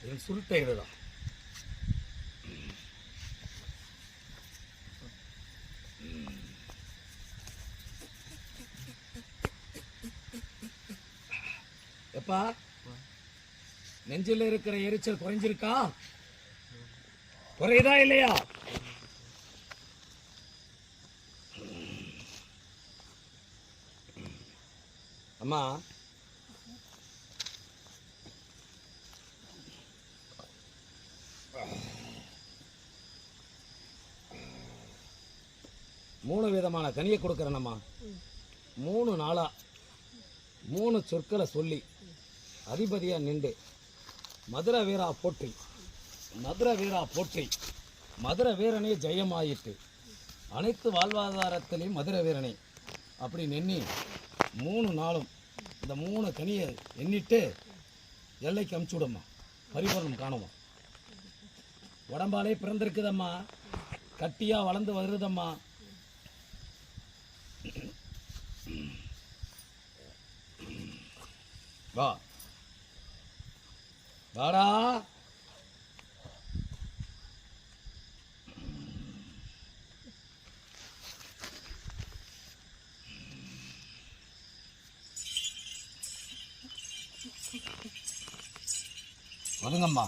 இதன் சுருட்டை இதுதான். எப்பா நெஞ்சில் இருக்கிற எரிச்சல் குறைஞ்சிருக்கா? குறையுதா இல்லையா? அம்மா மூணு விதமான கனியை கொடுக்குறேனம்மா. 3 நாளா 3 சொற்களை சொல்லி அதிபதியா நின்று மதுரை வீரா போற்றி, மதுரை வீரா போற்றி, மதுரை வீரனே ஜெயமாயிட்டு, அனைத்து வாழ்வாதாரத்திலையும் மதுரை வீரனே அப்படி எண்ணி 3 நாளும் இந்த 3 கனியை எண்ணிட்டு எல்லைக்கு அமுச்சு விடம்மா. பரிபூரணம் காணுமா. உடம்பாலே பிறந்திருக்குதம்மா, கட்டியா வளர்ந்து வருதம்மா. வா வாடா. ஒதுங்கம்மா.